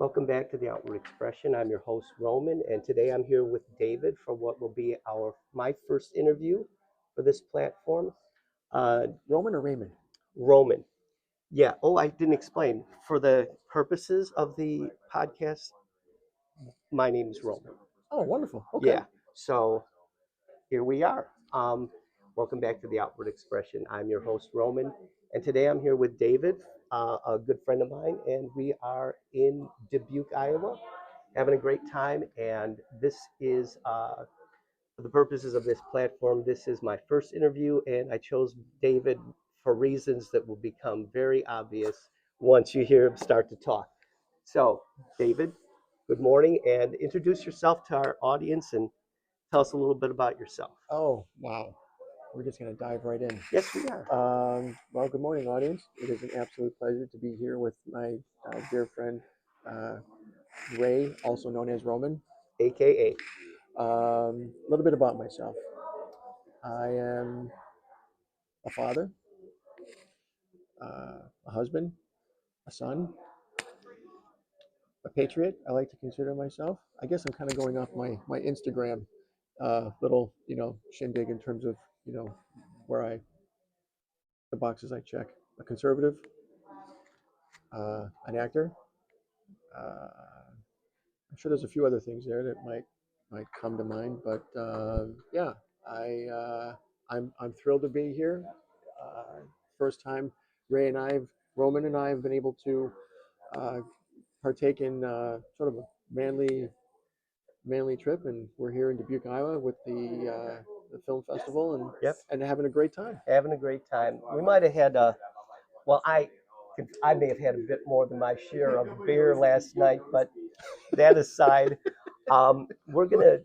Welcome back to the Outward Expression. I'm your host Roman, and today I'm here with David for what will be my first interview for this platform. Roman or Raymond? Roman, yeah. Oh, I didn't explain. For the purposes of the podcast, my name is Roman. Oh, wonderful. Okay. Yeah. So here we are. Welcome back to the Outward Expression. I'm your host Roman, and today I'm here with David, a good friend of mine, and we are in Dubuque, Iowa, having a great time. And this is, for the purposes of this platform, this is my first interview, and I chose David for reasons that will become very obvious once you hear him start to talk. So, David, good morning, and introduce yourself to our audience and tell us a little bit about yourself. Oh, wow. We're just going to dive right in. Yes, we are. Well, good morning, audience. It is an absolute pleasure to be here with my dear friend, Ray, also known as Roman. AKA. A little bit about myself. I am a father, a husband, a son, a patriot. I like to consider myself. I guess I'm kind of going off my Instagram little, shindig in terms of, you know, where the boxes I check. A conservative, an actor. I'm sure there's a few other things there that might come to mind, but yeah, I I'm thrilled to be here. First time Roman and I have been able to uh, partake in sort of a manly trip, and we're here in Dubuque, Iowa, with the film festival, and Yep, having a great time. having a great time. We might have had well, I may have had a bit more than my share of beer last night, but that aside, we're gonna,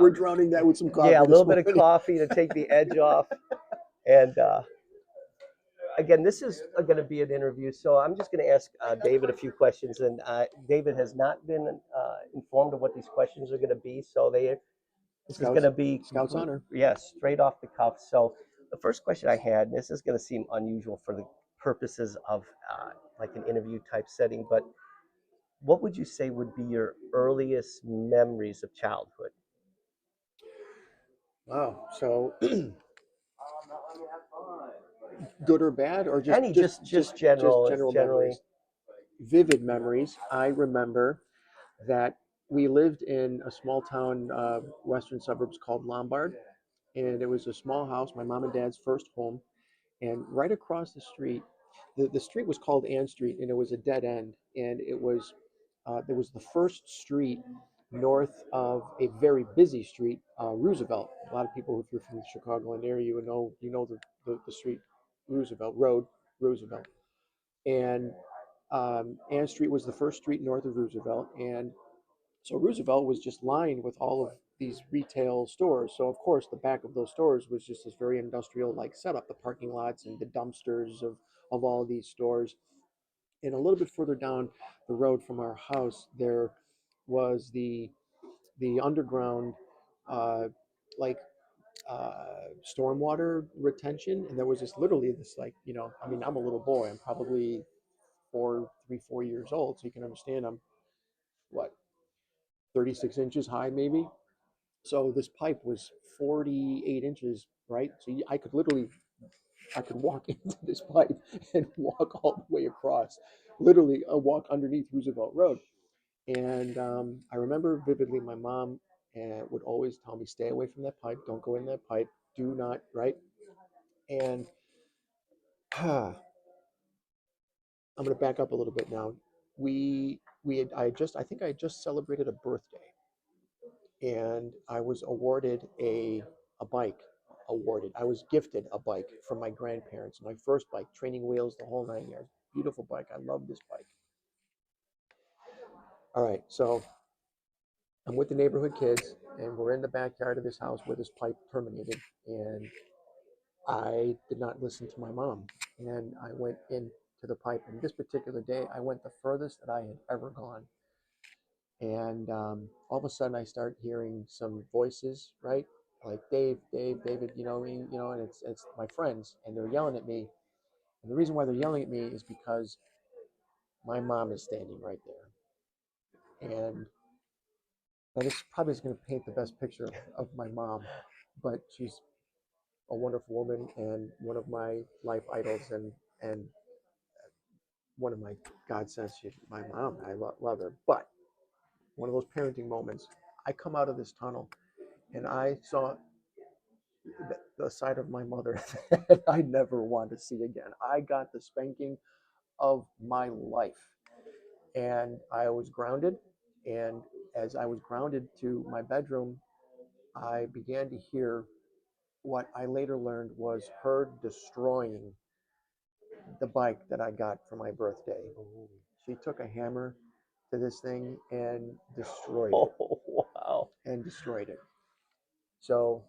We're um, drowning that with some coffee yeah, a this little bit of morning. coffee to take the edge off. And again, this is going to be an interview, so I'm just going to ask David a few questions. And David has not been informed of what these questions are going to be, so this is going Scouts, to be Scouts honor. yes, straight off the cuff. So the first question I had, and this is going to seem unusual for the purposes of like an interview type setting, but what would you say would be your earliest memories of childhood? Wow. So good or bad, or Any, just just general, general generally. memories? Vivid memories. I remember that we lived in a small town, western suburbs called Lombard, and it was a small house, my mom and dad's first home. And right across the street, the street was called Ann Street, and it was a dead end, and it was there was the first street north of a very busy street, Roosevelt. A lot of people, if you're from the Chicagoland area, you know the street, Roosevelt Road, Roosevelt, and Ann Street was the first street north of Roosevelt, and so Roosevelt was just lined with all of these retail stores. So of course, the back of those stores was just this very industrial-like setup, the parking lots and the dumpsters of all of these stores. And a little bit further down the road from our house, there was the underground, uh, like stormwater retention, and there was this literally this, like, I mean, I'm a little boy. I'm probably 4 years old, so you can understand I'm what, 36 inches high maybe. So this pipe was 48 inches, right? So I could walk into this pipe and walk all the way across, literally walk underneath Roosevelt Road. And I remember vividly my mom would always tell me, stay away from that pipe, don't go in that pipe, do not, right? And I'm going to back up a little bit now. I think I had just celebrated a birthday, and I was awarded a bike. Awarded. I was gifted a bike from my grandparents. My first bike, training wheels, the whole 9 yards. Beautiful bike. I love this bike. All right, so I'm with the neighborhood kids, and we're in the backyard of this house where this pipe terminated. And I did not listen to my mom, and I went into the pipe. And this particular day, I went the furthest that I had ever gone. And all of a sudden I start hearing some voices, right? Like Dave, Dave, David, and it's my friends, and they're yelling at me. And the reason why they're yelling at me is because my mom is standing right there. And now this probably is going to paint the best picture of my mom, but she's a wonderful woman and one of my life idols and one of my godsends. She's my mom. I love her. But one of those parenting moments, I come out of this tunnel and I saw the side of my mother that I never want to see again. I got the spanking of my life and I was grounded. And as I was grounded to my bedroom, I began to hear what I later learned was her destroying the bike that I got for my birthday. She took a hammer to this thing and destroyed it Oh, wow. and destroyed it. So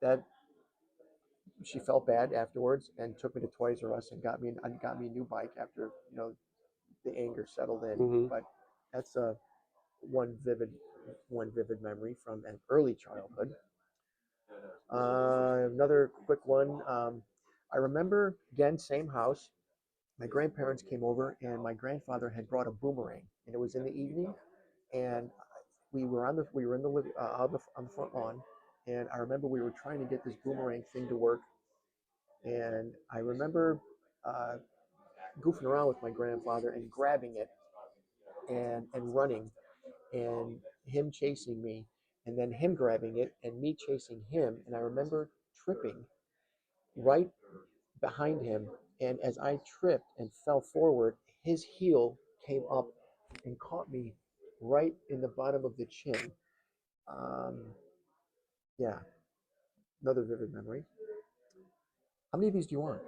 that she felt bad afterwards and took me to Toys R Us and got me a new bike after the anger settled in. Hmm. But that's one vivid one vivid memory from an early childhood. Another quick one. I remember again, same house. My grandparents came over, and my grandfather had brought a boomerang, and it was in the evening, and we were in the on the front lawn, and I remember we were trying to get this boomerang thing to work, and I remember uh, goofing around with my grandfather and grabbing it and running, and him chasing me, and then him grabbing it and me chasing him, and I remember tripping right behind him. And as I tripped and fell forward, his heel came up and caught me right in the bottom of the chin. Um, yeah, another vivid memory. How many of these do you want?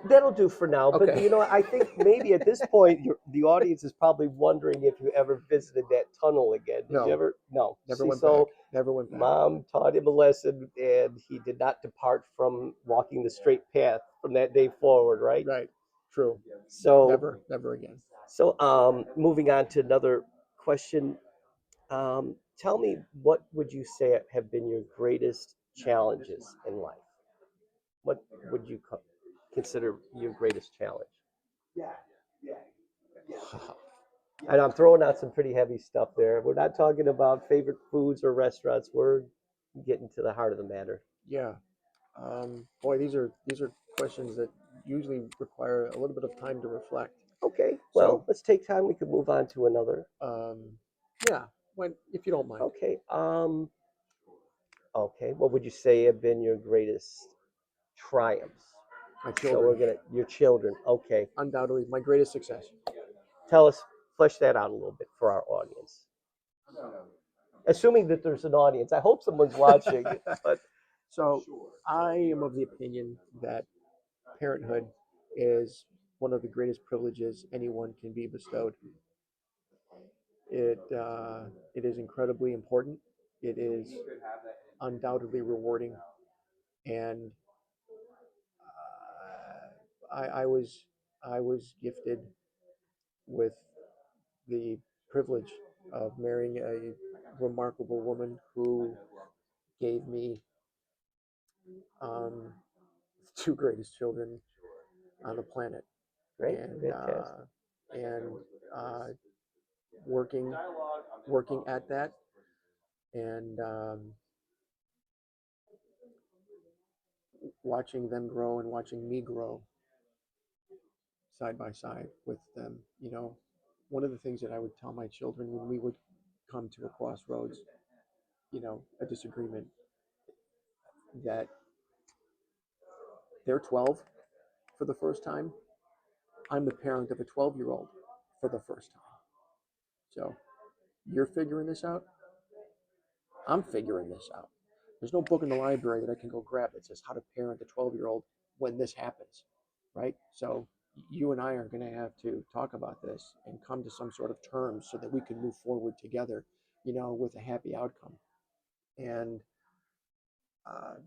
That'll do for now. But Okay. I think maybe at this point, the audience is probably wondering if you ever visited that tunnel again. Did you No, ever? No. never See, went back. so Never went back. mom taught him a lesson, and he did not depart from walking the straight path from that day forward, right? Right. True. So, Never again. moving on to another question. Tell me, what would you say have been your greatest challenges in life? What would you consider your greatest challenge? And I'm throwing out some pretty heavy stuff there. We're not talking about favorite foods or restaurants. We're getting to the heart of the matter. Yeah. Boy, these are questions that usually require a little bit of time to reflect. Okay, well, So, let's take time. We could move on to another. yeah, when if you don't mind. Okay. Okay. What would you say have been your greatest triumphs? My So we're children, gonna your children. Okay. undoubtedly, my greatest success. Tell us, flesh that out a little bit for our audience. Assuming that there's an audience. I hope someone's watching, but So, I am of the opinion that parenthood is one of the greatest privileges anyone can be bestowed. It is incredibly important. It is undoubtedly rewarding, and I was gifted with the privilege of marrying a remarkable woman who gave me um, the two greatest children on the planet, great, and fantastic. uh, working at that, and watching them grow and watching me grow side by side with them. One of the things that I would tell my children when we would come to a crossroads, a disagreement, that they're 12 for the first time. I'm the parent of a 12-year-old for the first time. So you're figuring this out. I'm figuring this out. There's no book in the library that I can go grab that says how to parent a 12-year-old when this happens, right? So you and I are going to have to talk about this and come to some sort of terms so that we can move forward together, with a happy outcome. And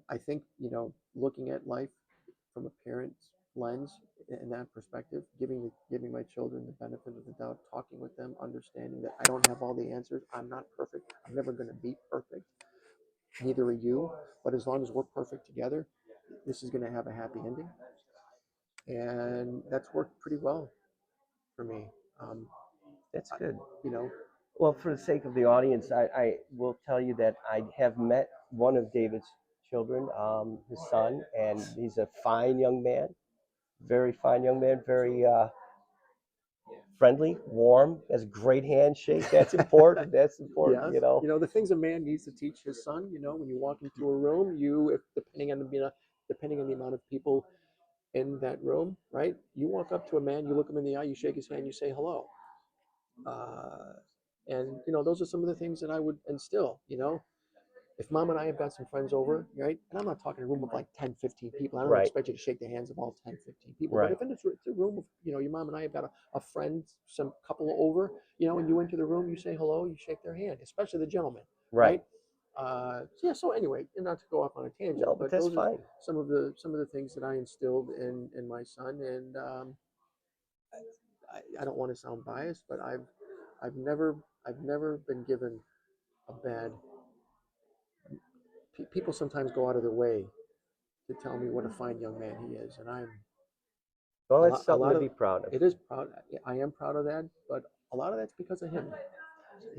I think, looking at life from a parent's lens in that perspective, giving my children the benefit of the doubt, talking with them, understanding that I don't have all the answers. I'm not perfect. I'm never going to be perfect. Neither are you. But as long as we're perfect together, this is going to have a happy ending. And that's worked pretty well for me. Um, That's I, good. you know, Well, for the sake of the audience, I will tell you that I have met one of David's children, his son, and he's a fine young man, very fine young man, very friendly, warm, has a great handshake. That's important. That's important, Yes, you know. you know the things a man needs to teach his son. You know, when you walk into a room, if depending on the amount of people in that room, right? You walk up to a man, you look him in the eye, you shake his hand, you say hello. Uh, and you know, those are some of the things that I would instill. You know, if mom and I have got some friends over, right? And I'm not talking a room of like 10, 15 people. I don't Right, expect you to shake the hands of all 10, 15 people. But right, if it's a room of, you know, your mom and I have got a friend, some couple over, you know, and you enter the room, you say hello, you shake their hand, especially the gentleman, right. right? So yeah. So anyway, and not to go off on a tangent, No, but but that's those are fine. some of the things that I instilled in my son. And I don't want to sound biased, but I've never I've never been given a bad. People sometimes go out of their way to tell me what a fine young man he is, and I'm Well, a that's lot. A something lot to of be proud of. it is proud. I am proud of that, but a lot of that's because of him.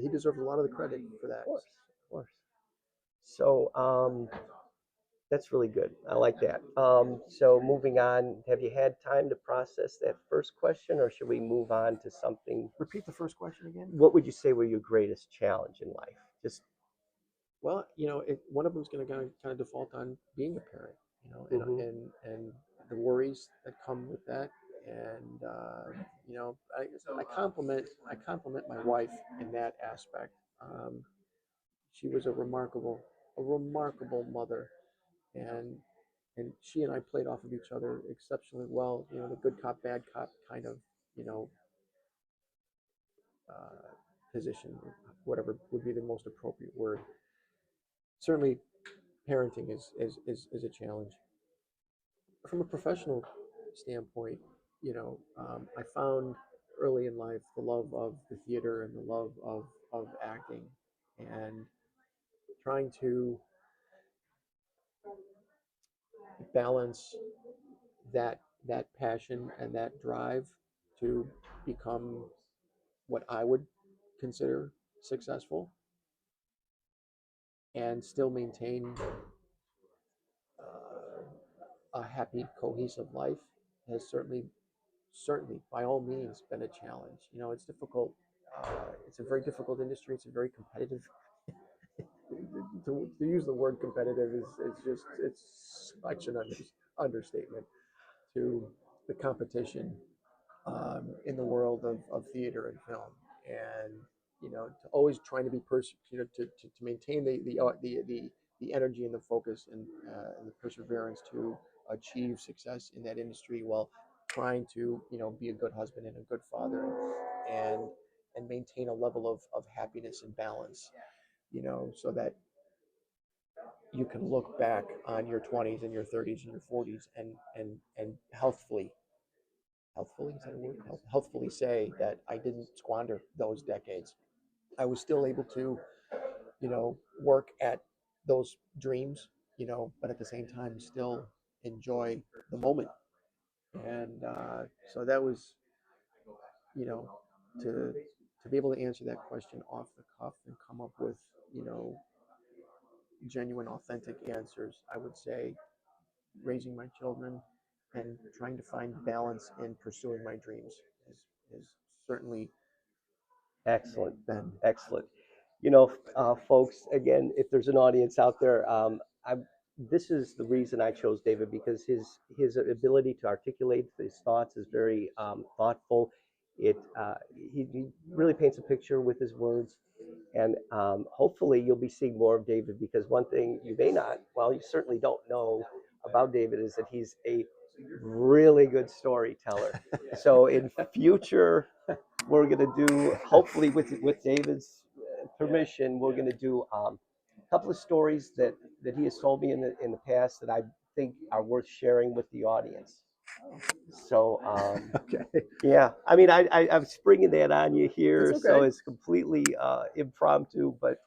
He deserves a lot of the credit for Of that. course, of course. So, that's really good. I like that. So moving on, have you had time to process that first question, or should we move on to something? Repeat the first question again. What would you say were your greatest challenge in life? Just Well, you know, one of them is going to kind of default on being a parent. You know, hmm and the worries that come with that. And you know, I compliment my wife in that aspect. She was a remarkable mother, and she and I played off of each other exceptionally well. You know, the good cop, bad cop kind of, you know, uh, position, whatever would be the most appropriate word. Certainly, parenting is a challenge. From a professional standpoint, you know, I found early in life the love of the theater and the love of acting, and trying to balance that passion and that drive to become what I would consider successful and still maintain a happy, cohesive life has certainly, by all means, been a challenge. You know, it's difficult. It's a very difficult industry. It's a very competitive. To use the word competitive it's such an understatement to the competition in the world of theater and film. And you know, to always trying to be you know, to maintain the energy and the focus and the perseverance to achieve success in that industry while trying to, you know, be a good husband and a good father, and maintain a level of happiness and balance, you know, so that you can look back on your 20s and your 30s and your 40s and healthfully, is that a word? Healthfully say that I didn't squander those decades. I was still able to, you know, work at those dreams, you know, but at the same time still enjoy the moment. And so that was, you know, to be able to answer that question off the cuff and come up with, you know, genuine, authentic answers. I would say raising my children and trying to find balance in pursuing my dreams is certainly excellent, been. excellent. You know, folks, again, if there's an audience out there, this is the reason I chose David because his ability to articulate his thoughts is very thoughtful. It he really paints a picture with his words, and hopefully you'll be seeing more of David because one thing you may not, well, you certainly don't know about David is that he's a really good storyteller. So in future, we're gonna do hopefully with David's permission, we're gonna do a couple of stories that he has told me in the past that I think are worth sharing with the audience. So Okay. yeah, I mean, I'm springing that on you It's here, so okay. it's completely impromptu, but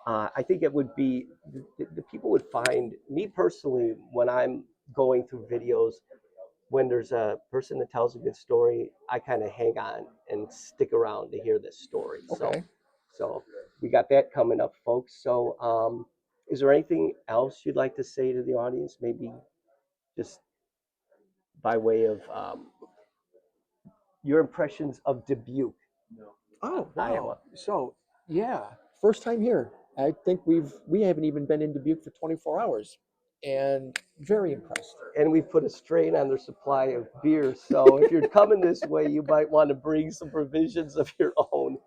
I think it would be the people would find me personally when I'm going through videos when there's a person that tells a good story, I kind of hang on and stick around to hear this story. So Okay. So we got that coming up, folks. So is there anything else you'd like to say to the audience? Maybe just by way of your impressions of Dubuque, Oh, Iowa. wow. So, yeah, first time here. I think we haven't even been in Dubuque for 24 hours, and very impressed. And we put a strain on their supply of beer. So if you're coming this way, you might want to bring some provisions of your own.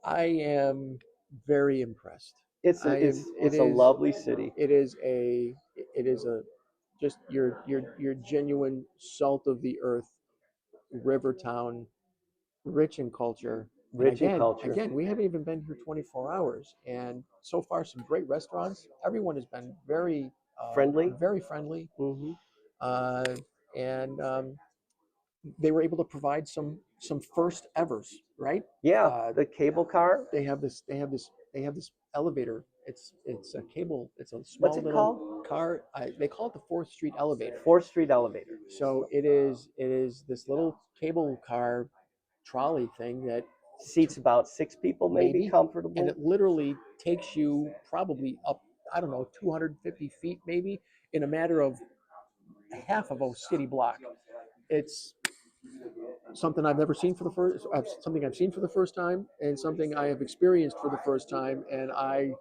I am very impressed. It's I a am. it's a lovely city. It is a. It is a. Just your genuine salt of the earth river town, rich in culture. And Rich in culture. again, we haven't even been here 24 hours, and so far some great restaurants. Everyone has been Friendly. very friendly, Hmm. uh, and they were able to provide some first evers, right? Yeah, Uh, the cable car. they have this elevator. It's a cable. It's a What's small it little called? car. They call it the Fourth Street elevator. Fourth Street elevator. So it is this little cable car trolley thing that Seats about 6 people, maybe maybe, and comfortably. it literally takes you probably up, I don't know, 250 feet maybe in a matter of half of a city block. It's something I've never seen for the first, something I've seen for the first time, and something I have experienced for the first time, and I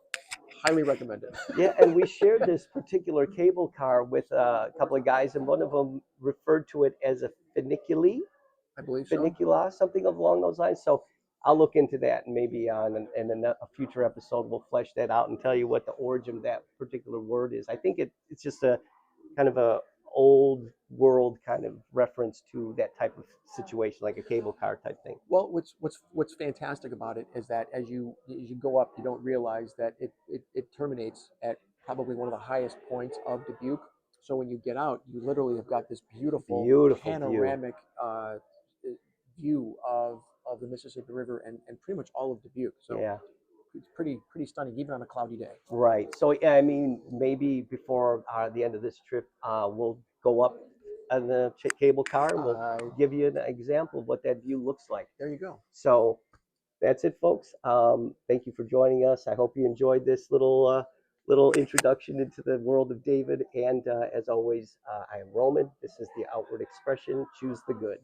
highly recommend it. Yeah, and we shared this particular cable car with a couple of guys, and one of them referred to it as a funiculi, I believe so. funicula, something along those lines. So I'll look into that, and maybe on a future episode we'll flesh that out and tell you what the origin of that particular word is. I think it's just a kind of a old world kind of reference to that type of situation, like a cable car type thing. Well, what's fantastic about it is that as you go up, you don't realize that it terminates at probably one of the highest points of Dubuque. So when you get out, you literally have got this beautiful Beautiful view. panoramic view of the Mississippi River and pretty much all of Dubuque. So Yeah. it's pretty stunning, even on a cloudy day. Right. So yeah, I mean, maybe before the end of this trip, we'll go up on the cable car and we'll give you an example of what that view looks like. There you go. So that's it, folks. Thank you for joining us. I hope you enjoyed this little introduction into the world of David. And as always, I am Roman. This is the Outward Expression. Choose the good.